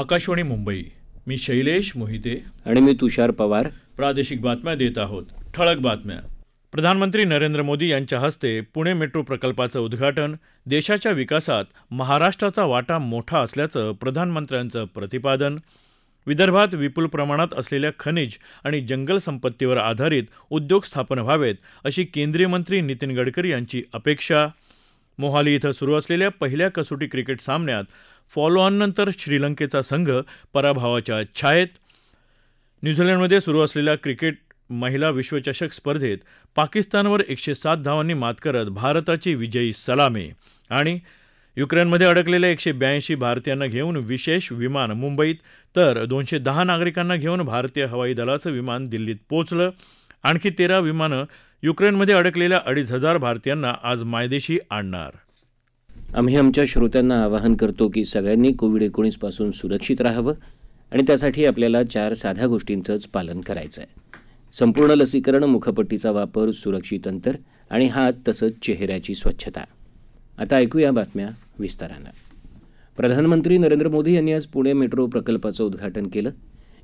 आकाशवाणी मुंबई. मी शैलेश मोहिते आणि मी तुषार पवार. प्रादेशिक बातम्या देत आहोत. ठळक बातम्या. प्रधानमंत्री नरेंद्र मोदी यांच्या हस्ते पुणे मेट्रो प्रकल्पाचं उद्घाटन. देशाच्या विकासात महाराष्ट्राचा वाटा मोठा असल्याचं प्रधानमंत्र्यांचं प्रतिपादन. विदर्भात विपुल प्रमाणात असलेल्या खनिज आणि जंगलसंपत्तीवर आधारित उद्योग स्थापन व्हावेत अशी केंद्रीय मंत्री नितीन गडकरी यांची अपेक्षा. मोहाली इथं सुरू असलेल्या पहिल्या कसोटी क्रिकेट सामन्यात फॉलोऑननंतर श्रीलंकेचा संघ पराभवाच्या छायेत. न्यूझीलंडमध्ये सुरू असलेल्या क्रिकेट महिला विश्वचषक स्पर्धेत पाकिस्तानवर 107 धावांनी मात करत भारताची विजयी सलामी. आणि युक्रेनमध्ये अडकलेल्या 182 भारतीयांना घेऊन विशेष विमान मुंबईत, तर 210 नागरिकांना घेऊन भारतीय हवाई दलाचं विमान दिल्लीत पोचलं. आणखी 13 विमानं युक्रेनमध्ये अडकलेल्या 2500 भारतीयांना आज मायदेशी आणणार. आम्ही आमच्या श्रोत्यांना आवाहन करतो की सगळ्यांनी कोविड-19 पासून सुरक्षित राहावं आणि त्यासाठी आपल्याला 4 साध्या गोष्टींचंच पालन करायचं आहे. संपूर्ण लसीकरण, मुखपट्टीचा वापर, सुरक्षित अंतर आणि हात तसंच चेहऱ्याची स्वच्छता. आता ऐकूया बातम्या विस्तारानं. प्रधानमंत्री नरेंद्र मोदी यांनी आज पुणे मेट्रो प्रकल्पाचं उद्घाटन केलं.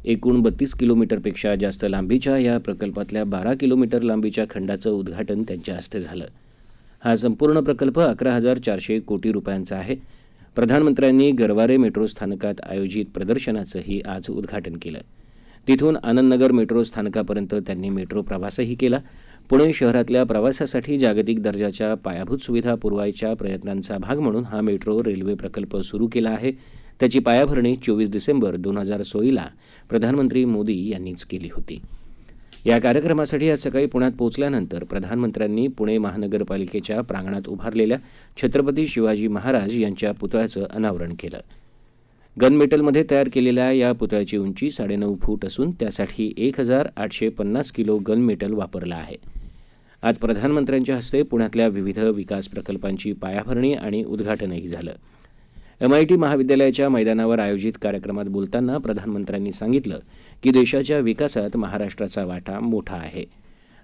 एकूण 32 किलोमीटरपेक्षा जास्त लांबीच्या या प्रकल्पातल्या 12 किलोमीटर लांबीच्या खंडाचं उद्घाटन त्यांच्या हस्ते झालं. हा संपूर्ण प्रकल्प 11,400 कोटी रुपयांचा आहे. प्रधानमंत्र्यांनी गरवारे मेट्रो स्थानकात आयोजित प्रदर्शनाचंही आज उद्घाटन केलं. तिथून आनंदनगर मेट्रो स्थानकापर्यंत त्यांनी मेट्रो प्रवासही केला. पुणे शहरातल्या प्रवासासाठी जागतिक दर्जाच्या पायाभूत सुविधा पुरवायच्या प्रयत्नांचा भाग म्हणून हा मेट्रो रेल्वे प्रकल्प सुरू केला आहे. त्याची पायाभरणी 24 डिसेंबर 2016 प्रधानमंत्री मोदी यांनीच केली होती. या कार्यक्रमासाठी आज सकाळी पुण्यात पोहोचल्यानंतर प्रधानमंत्र्यांनी पुणे महानगरपालिकेच्या प्रांगणात उभारलेल्या छत्रपती शिवाजी महाराज यांच्या पुतळ्याचं अनावरण केलं. गनमेटलमध्ये तयार केलेल्या या पुतळ्याची उंची 9.5 फूट असून त्यासाठी 1,850 किलो गनमेटल वापरलं आहे. आज प्रधानमंत्र्यांच्या हस्ते पुण्यातल्या विविध विकास प्रकल्पांची पायाभरणी आणि उद्घाटनही झालं. MIT महाविद्यालयाच्या मैदानावर आयोजित कार्यक्रमात बोलताना प्रधानमंत्र्यांनी सांगितलं की देशाच्या विकासात महाराष्ट्राचा वाटा मोठा आहे.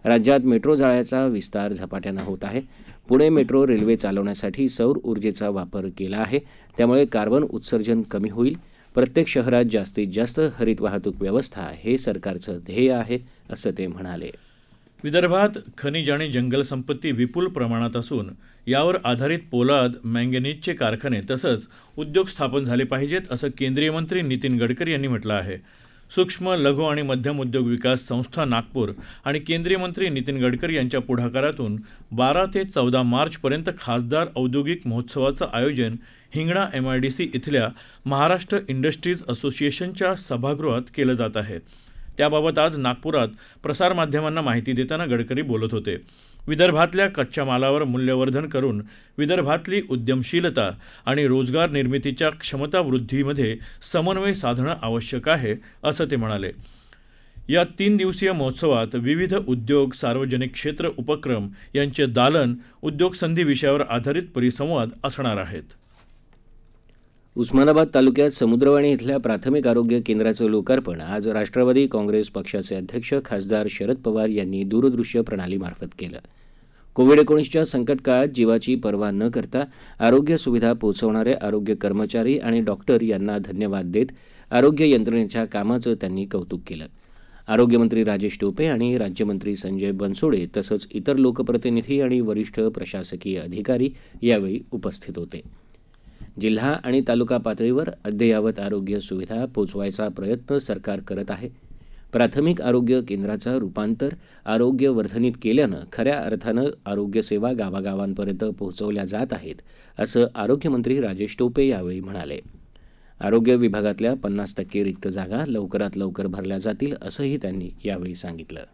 राज्यात मेट्रो जाळ्याचा विस्तार झपाट्यानं होत आहे. पुणे मेट्रो रेल्वे चालवण्यासाठी सौर ऊर्जेचा वापर केला आहे. त्यामुळे कार्बन उत्सर्जन कमी होईल. प्रत्येक शहरात जास्तीत जास्त हरित वाहतूक व्यवस्था हे सरकारचं ध्येय आहे, असं ते म्हणाले. विदर्भात खनिज आणि जंगलसंपत्ती विपुल प्रमाणात असून यावर आधारित पोलाद, मँगॅनीजचे कारखाने तसंच उद्योग स्थापन झाले पाहिजेत असं केंद्रीय मंत्री नितीन गडकरी यांनी म्हटलं आहे. सूक्ष्म, लघु आणि मध्यम उद्योग विकास संस्था नागपूर आणि केंद्रीय मंत्री नितीन गडकरी यांच्या पुढाकारातून 12 ते 14 मार्चपर्यंत खासदार औद्योगिक महोत्सवाचं आयोजन हिंगणा MIDC इथल्या महाराष्ट्र इंडस्ट्रीज असोसिएशनच्या सभागृहात केलं जात आहे. त्याबाबत आज नागपुरात प्रसारमाध्यमांना माहिती देताना गडकरी बोलत होते. विदर्भातल्या कच्च्या मालावर मूल्यवर्धन करून विदर्भातली उद्यमशीलता आणि रोजगार निर्मितीच्या क्षमता वृद्धीमध्ये समन्वय साधणं आवश्यक आहे, असं ते म्हणाले. या 3 दिवसीय महोत्सवात विविध उद्योग, सार्वजनिक क्षेत्र उपक्रम यांचे दालन, उद्योग संधी विषयावर आधारित परिसंवाद असणार आहेत. उस्मानाबाद तालुक्यात समुद्रवाणी इथल्या प्राथमिक आरोग्य केंद्राचं लोकार्पण आज राष्ट्रवादी काँग्रेस पक्षाचे अध्यक्ष खासदार शरद पवार यांनी दूरदृश्य प्रणालीमार्फत केलं. कोविड-19च्या संकट काळात जीवाची पर्वा न करता आरोग्य सुविधा पोहोचवणारे आरोग्य कर्मचारी आणि डॉक्टर यांना धन्यवाद देत आरोग्य यंत्रणेच्या कामाचं त्यांनी कौतुक केलं. आरोग्यमंत्री राजेश टोपे आणि राज्यमंत्री संजय बनसोडे तसंच इतर लोकप्रतिनिधी आणि वरिष्ठ प्रशासकीय अधिकारी यावेळी उपस्थित होते. जिल्हा आणि तालुका पातळीवर अद्ययावत आरोग्य सुविधा पोचवायचा प्रयत्न सरकार करत आहे. प्राथमिक आरोग्य केंद्राचं रूपांतर आरोग्यवर्धनीत केल्यानं खऱ्या अर्थानं आरोग्यसेवा गावागावांपर्यंत पोहोचवल्या जात आहेत, असं आरोग्यमंत्री राजेश टोपे यावेळी म्हणाले. आरोग्य विभागातल्या 50% रिक्त जागा लवकरात लवकर भरल्या जातील, असंही त्यांनी यावेळी सांगितलं.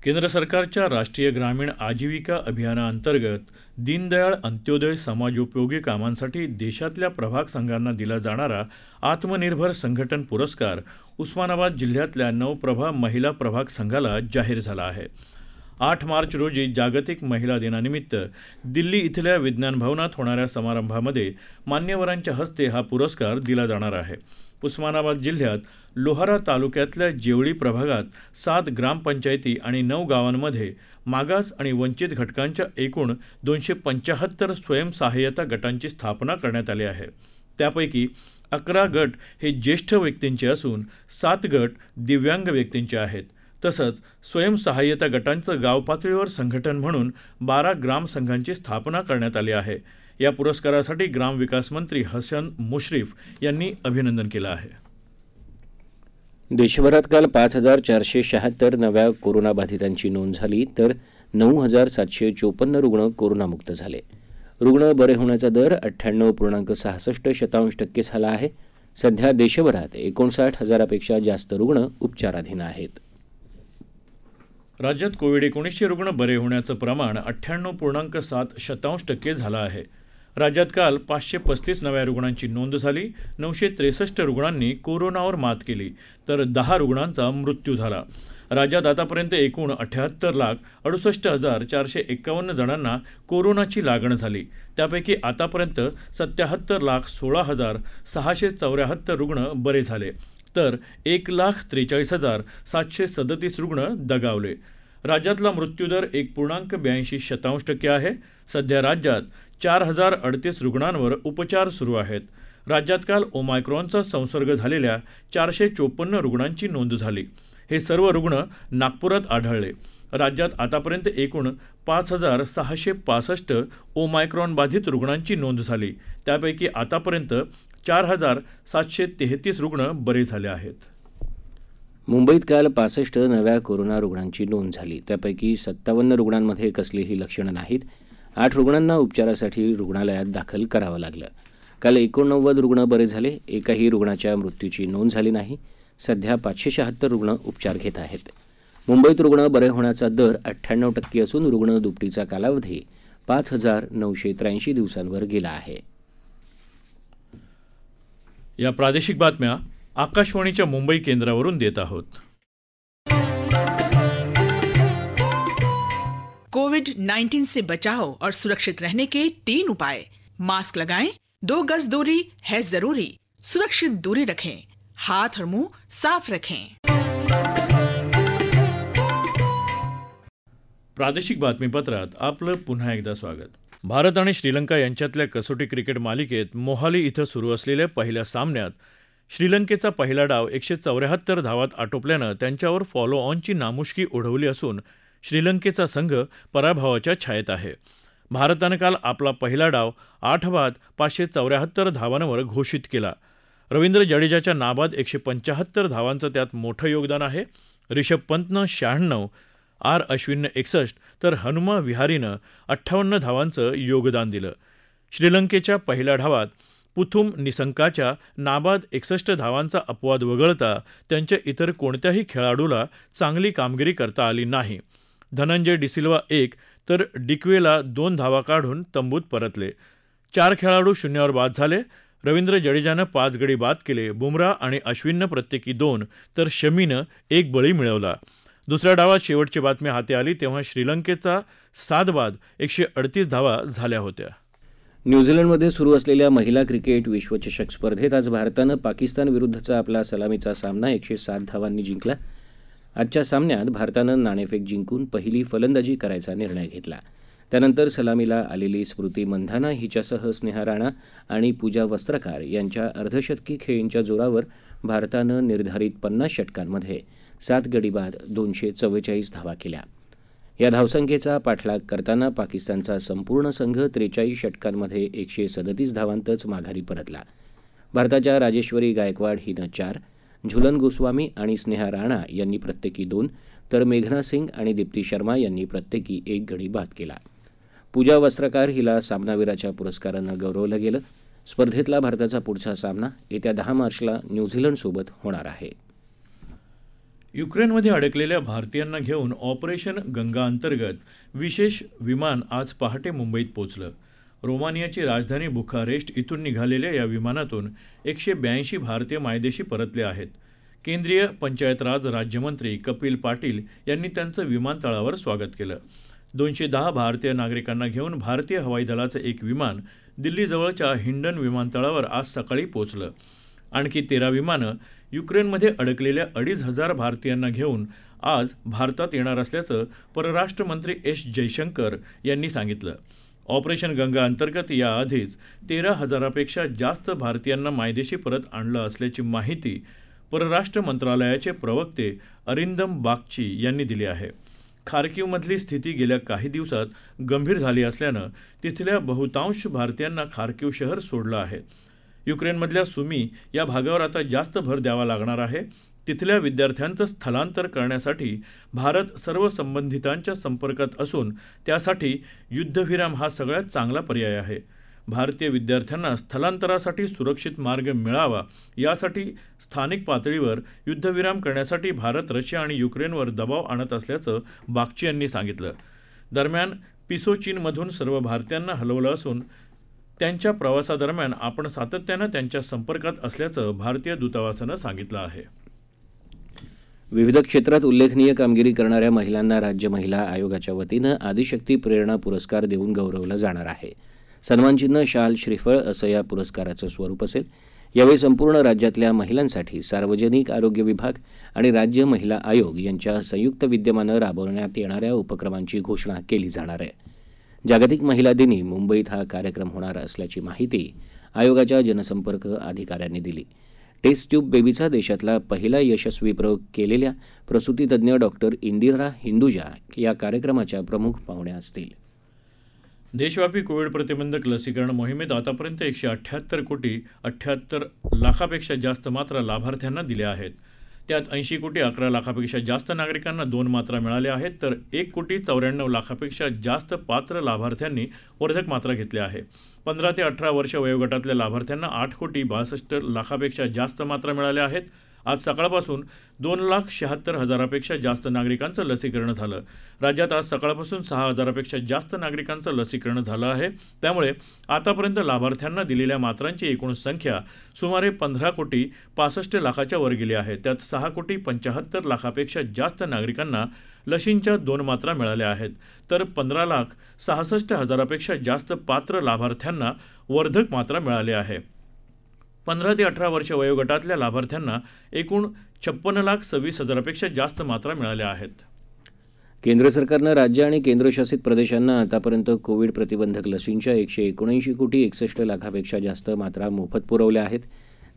केंद्र सरकारच्या राष्ट्रीय ग्रामीण आजीविका अभियानाअंतर्गत दीनदयाळ अंत्योदय समाजोपयोगी कामांसाठी देशातल्या प्रभाग संघांना दिला जाणारा आत्मनिर्भर संघटन पुरस्कार उस्मानाबाद जिल्ह्यातल्या नवप्रभा महिला प्रभाग संघाला जाहीर झाला आहे. 8 मार्च रोजी जागतिक महिला दिनानिमित्त दिल्ली इथल्या विज्ञान भवनात होणाऱ्या समारंभामध्ये मान्यवरांच्या हस्ते हा पुरस्कार दिला जाणार आहे. उस्मानाबाद जिल्ह्यात लोहारा तालुक्यातल्या जेवळी प्रभागात 7 ग्रामपंचायती आणि 9 गावांमध्ये मागास आणि वंचित घटकांच्या एकूण 275 स्वयंसहाय्यता गटांची स्थापना करण्यात आली आहे. त्यापैकी 11 गट हे ज्येष्ठ व्यक्तींचे असून 7 गट दिव्यांग व्यक्तींचे आहेत. तसंच स्वयंसहाय्यता गटांचं गाव पातळीवर संघटन म्हणून 12 ग्रामसंघांची स्थापना करण्यात आली आहे. या पुरस्कारासाठी ग्रामविकास मंत्री हसन मुश्रीफ यांनी अभिनंदन केलं आहे. देशभरात काल 5,476 नव्या कोरोनाबाधितांची नोंद झाली तर 9,754 रुग्ण कोरोनामुक्त झाले. रुग्ण बरे होण्याचा दर 98.66% झाला आहे. सध्या देशभरात 59,000पेक्षा जास्त रुग्ण उपचाराधीन आहेत. राज्यात कोविड-19 रुग्ण बरे होण्याचं प्रमाण 98.7% झालं आहे. राज्यात काल 535 नव्या रुग्णांची नोंद झाली. 963 रुग्णांनी कोरोनावर मात केली तर 10 रुग्णांचा मृत्यू झाला. राज्यात आतापर्यंत एकूण 78,68,451 जणांना कोरोनाची लागण झाली. त्यापैकी आतापर्यंत 77,16,674 रुग्ण बरे झाले तर 1,43,737 रुग्ण दगावले. राज्यातला मृत्यूदर 1.82% आहे. सध्या राज्यात 4,038 रुग्णांवर उपचार सुरू आहेत. राज्यात काल ओमायक्रॉनचा संसर्ग झालेल्या 454 रुग्णांची नोंद झाली. हे सर्व रुग्ण नागपुरात आढळले. राज्यात आतापर्यंत एकूण 5,665 ओमायक्रॉन बाधित रुग्णांची नोंद झाली. त्यापैकी आतापर्यंत 4,733 रुग्ण बरे झाले आहेत. मुंबईत काल 65 नव्या कोरोना रुग्णांची नोंद झाली. त्यापैकी 57 रुग्णांमध्ये कसलीही लक्षणं नाहीत. 8 रुग्णांना उपचारासाठी रुग्णालयात दाखल करावं लागलं. काल 89 रुग्ण बरे झाले. एकाही रुग्णाच्या मृत्यूची नोंद झाली नाही. सध्या 576 रुग्ण उपचार घेत आहेत. मुंबईत रुग्ण बरे होण्याचा दर 98% असून रुग्ण दुपटीचा कालावधी 5,983 दिवसांवर गेला आहे. या प्रादेशिक बातम्या आकाशवाणीच्या मुंबई केंद्रावरून देत आहोत. कोविड-19 से बचाव और सुरक्षित रहने के 3 उपाय. मास्क लगाएं, 2 गज दूरी है जरूरी, सुरक्षित दूरी रखें, हाथ और मुंह साफ रखें. प्रादेशिक बातमीपत्रात आपलं पुन्हा एकदा स्वागत. भारत आणि श्रीलंका यांच्यातल्या कसोटी क्रिकेट मालिकेत मोहाली इथं सुरू असलेल्या पहिल्या सामन्यात श्रीलंकेचा पहिला डाव 174 धावात आटोपल्यानं त्यांच्यावर फॉलो ऑनची नामुष्की ओढवली असून श्रीलंकेचा संघ पराभवाच्या छायेत आहे. भारतानं काल आपला पहिला डाव 8 बाद 574 धावांवर घोषित केला. रवींद्र जडेजाच्या नाबाद 175 धावांचं त्यात मोठं योगदान आहे. रिषभ पंतनं 96, आर अश्विननं 61 तर हनुमा विहारीनं 58 धावांचं योगदान दिलं. श्रीलंकेच्या पहिल्या डावात पुथुम निसंकाच्या नाबाद 61 धावांचा अपवाद वगळता त्यांच्या इतर कोणत्याही खेळाडूला चांगली कामगिरी करता आली नाही. धनंजय डिसिल्वा 1 तर डिक्वेला 2 धावा काढून तंबूत परतले. 4 खेळाडू शून्यावर बाद झाले. रवींद्र जडेजानं 5 गडी बाद केले. बुमराह आणि अश्विननं प्रत्येकी 2 तर शमीनं 1 बळी मिळवला. दुसऱ्या डावात शेवटची बातमी हाती आली तेव्हा श्रीलंकेचा 7 बाद 138 धावा झाल्या होत्या. न्यूझीलंडमध्ये सुरू असलेल्या महिला क्रिकेट विश्वचषक स्पर्धेत आज भारतानं पाकिस्तान विरुद्धचा आपला सलामीचा सामना 107 धावांनी जिंकला. आजच्या सामन्यात भारतानं नाणेफेक जिंकून पहिली फलंदाजी करायचा निर्णय घेतला. त्यानंतर सलामीला आलेली स्मृती मंधाना हिच्यासह स्नेहा राणा आणि पूजा वस्त्रकार यांच्या अर्धशतकी खेळींच्या जोरावर भारतानं निर्धारित 50 षटकांमध्ये 7 गडी बाद 244 धावा केल्या. या धावसंख्येचा पाठलाग करताना पाकिस्तानचा संपूर्ण संघ 43 षटकांमध्ये 137 धावांतच माघारी परतला. भारताच्या राजेश्वरी गायकवाड हिनं 4, झुलन गोस्वामी आणि स्नेहा राणा यांनी प्रत्येकी 2 तर मेघना सिंग आणि दीप्ती शर्मा यांनी प्रत्येकी 1 गडी बाद केला. पूजा वस्त्रकार हिला सामनावीराच्या पुरस्कारानं गौरवलं गेलं. स्पर्धेतला भारताचा पुढचा सामना येत्या 10 मार्चला न्यूझीलंडसोबत होणार आहे. युक्रेनमध्ये अडकलेल्या भारतीयांना घेऊन ऑपरेशन गंगा अंतर्गत विशेष विमान आज पहाटे मुंबईत पोचलं. रोमानियाची राजधानी बुखारेस्ट इथून निघालेल्या या विमानातून 182 भारतीय मायदेशी परतले आहेत. केंद्रीय पंचायत राज राज्यमंत्री कपिल पाटील यांनी त्यांचं विमानतळावर स्वागत केलं. 210 भारतीय नागरिकांना घेऊन भारतीय हवाई दलाचं एक विमान दिल्लीजवळच्या हिंडन विमानतळावर आज सकाळी पोचलं. आणखी 13 विमानं युक्रेनमध्ये अडकलेल्या 2,500 भारतीयांना घेऊन आज भारतात येणार असल्याचं परराष्ट्र मंत्री एस जयशंकर यांनी सांगितलं. ऑपरेशन गंगा अंतर्गत याआधीच 13,000पेक्षा जास्त भारतीयांना मायदेशी परत आणलं असल्याची माहिती परराष्ट्र मंत्रालयाचे प्रवक्ते अरिंदम बागची यांनी दिली आहे. खार्किवमधली स्थिती गेल्या काही दिवसात गंभीर झाली असल्यानं तिथल्या बहुतांश भारतीयांना खार्किव शहर सोडलं आहे. युक्रेनमधल्या सुमी या भागावर आता जास्त भर द्यावा लागणार आहे. तिथल्या विद्यार्थ्यांचं स्थलांतर करण्यासाठी भारत सर्व संबंधितांच्या संपर्कात असून त्यासाठी युद्धविराम हा सगळ्यात चांगला पर्याय आहे. भारतीय विद्यार्थ्यांना स्थलांतरासाठी सुरक्षित मार्ग मिळावा यासाठी स्थानिक पातळीवर युद्धविराम करण्यासाठी भारत रशिया आणि युक्रेनवर दबाव आणत असल्याचं बागची यांनी सांगितलं. दरम्यान पिसोचीनमधून सर्व भारतीयांना हलवलं असून त्यांच्या प्रवासादरम्यान आपण सातत्यानं त्यांच्या संपर्कात असल्याचं भारतीय दूतावासानं सांगितलं आहे. विविध क्षेत्रात उल्लेखनीय कामगिरी करणाऱ्या महिलांना राज्य महिला आयोगाच्या वतीनं आदिशक्ती प्रेरणा पुरस्कार देऊन गौरवलं जाणार आहे. सन्मानचिन्ह, शाल, श्रीफळ असं या पुरस्काराचं स्वरूप असेल. यावेळी संपूर्ण राज्यातल्या महिलांसाठी सार्वजनिक आरोग्य विभाग आणि राज्य महिला आयोग यांच्या संयुक्त विद्यमानं राबवण्यात येणाऱ्या उपक्रमांची घोषणा केली जाणार आहे. जागतिक महिला दिनी मुंबईत हा कार्यक्रम होणार असल्याची माहिती आयोगाच्या जनसंपर्क अधिकाऱ्यांनी दिली. टेस्ट ट्यूब बेबीचा देशातला पहिला यशस्वी प्रयोग केलेल्या प्रसूतीतज्ञ डॉक्टर इंदिरा हिंदुजा या कार्यक्रमाच्या प्रमुख पाहुण्या असतील. देशव्यापी कोविड प्रतिबंधक लसीकरण मोहिमेत आतापर्यंत 178 कोटी 78 लाखापेक्षा जास्त मात्रा लाभार्थ्यांना दिल्या आहेत. त्यात 80 कोटी 11 लाखापेक्षा जास्त नागरिकांना 2 मात्रा मिळाल्या आहेत, तर 1 कोटी 94 लाखापेक्षा जास्त पात्र लाभार्थ्यांनी वर्धक मात्रा घेतल्या आहे. 15 ते 18 वर्ष वयोगटातल्या लाभार्थ्यांना 8 कोटी 62 लाखापेक्षा जास्त मात्रा मिळाल्या आहेत. आज सकाळपासून 2,76,000पेक्षा जास्त नागरिकांचं लसीकरण झालं. राज्यात आज सकाळपासून 6,000पेक्षा जास्त नागरिकांचं लसीकरण झालं आहे. त्यामुळे आतापर्यंत लाभार्थ्यांना दिलेल्या मात्रांची एकूण संख्या सुमारे 15 कोटी 65 लाखाच्या वर गेली आहे. त्यात 6 कोटी 75 लाखापेक्षा जास्त नागरिकांना लशींच्या 2 मात्रा मिळाल्या आहेत, तर 15,66,000पेक्षा जास्त पात्र लाभार्थ्यांना वर्धक मात्रा मिळाल्या आहे. 15 ते 18 वर्ष वयोगटातल्या लाभार्थ्यांना एकूण 56,26,000पेक्षा जास्त मात्रा मिळाल्या आहेत. केंद्र सरकारनं राज्य आणि केंद्रशासित प्रदेशांना आतापर्यंत कोविड प्रतिबंधक लसींच्या 179 कोटी 61 लाखापेक्षा जास्त मात्रा मोफत पुरवल्या आहेत.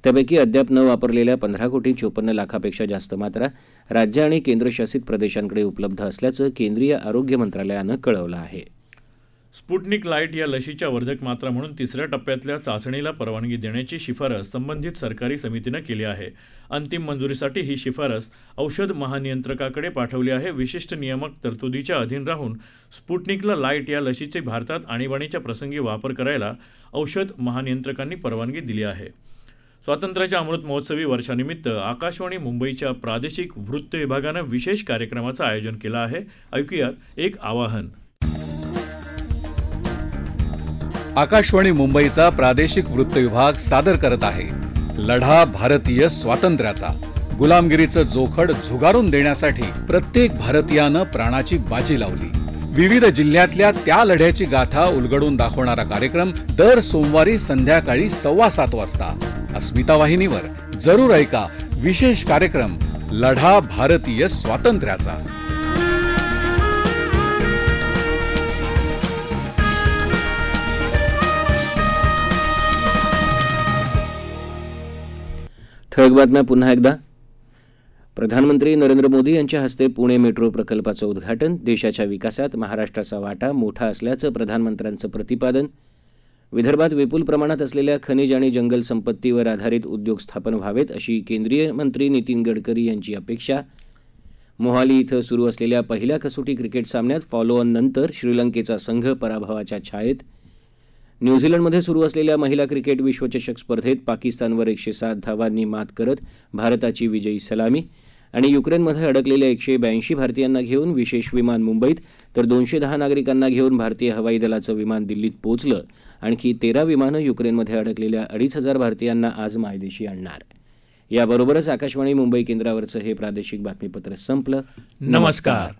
त्यापैकी अद्याप न वापरलेल्या 15 कोटी 54 लाखापेक्षा जास्त मात्रा राज्य आणि केंद्रशासित प्रदेशांकडे उपलब्ध असल्याचं केंद्रीय आरोग्य मंत्रालयानं कळवलं आहे. स्पुटनिक लाईट या लशीच्या वर्धक मात्रा म्हणून 3ऱ्या टप्प्यातल्या चाचणीला परवानगी देण्याची शिफारस संबंधित सरकारी समितीनं केली आहे. अंतिम मंजुरीसाठी ही शिफारस औषध महानियंत्रकाकडे पाठवली आहे. विशिष्ट नियामक तरतुदीच्या अधीन राहून स्पुटनिकला लाईट या लशीचे भारतात आणीबाणीच्या प्रसंगी वापर करायला औषध महानियंत्रकांनी परवानगी दिली आहे. स्वातंत्र्याच्या अमृत महोत्सवी वर्षानिमित्त आकाशवाणी मुंबईच्या प्रादेशिक वृत्त विभागानं विशेष कार्यक्रमाचं आयोजन केलं आहे. ऐकूयात एक आवाहन. आकाशवाणी मुंबईचा प्रादेशिक वृत्त विभाग सादर करत आहे लढा भारतीय स्वातंत्र्याचा. गुलामगिरीचं जोखड झुगारून देण्यासाठी प्रत्येक भारतीयानं प्राणाची बाजी लावली. विविध जिल्ह्यातल्या त्या लढ्याची गाथा उलगडून दाखवणारा कार्यक्रम दर सोमवारी संध्याकाळी 7:15 वाजता अस्मिता वाहिनीवर. जरूर ऐका विशेष कार्यक्रम लढा भारतीय स्वातंत्र्याचा. ठळक बातम्या पुन्हा एकदा. प्रधानमंत्री नरेंद्र मोदी यांच्या हस्ते पुणे मेट्रो प्रकल्पाचं उद्घाटन. देशाच्या विकासात महाराष्ट्राचा वाटा मोठा असल्याचं प्रधानमंत्र्यांचं प्रतिपादन. विदर्भात विपुल प्रमाणात असलेल्या खनिज आणि जंगल संपत्तीवर आधारित उद्योग स्थापन व्हावेत अशी केंद्रीय मंत्री नितीन गडकरी यांची अपेक्षा. मोहाली इथं सुरू असलेल्या पहिल्या कसोटी क्रिकेट सामन्यात फॉलोऑन नंतर श्रीलंकेचा संघ पराभवाच्या छायेत. न्यूझीलंडमध्ये सुरू असलेल्या महिला क्रिकेट विश्वचषक स्पर्धेत पाकिस्तानवर 107 धावांनी मात करत भारताची विजयी सलामी. आणि युक्रेनमध्ये अडकलेल्या 182 भारतीयांना घेऊन विशेष विमान मुंबईत, तर 210 नागरिकांना घेऊन भारतीय हवाई दलाचं विमान दिल्लीत पोहोचलं. आणखी 13 विमानं युक्रेनमध्ये अडकलेल्या 2,500 भारतीयांना आज मायदेशी आणणार. याबरोबरच आकाशवाणी मुंबई केंद्रावरचं हे प्रादेशिक बातमीपत्र संपलं. नमस्कार.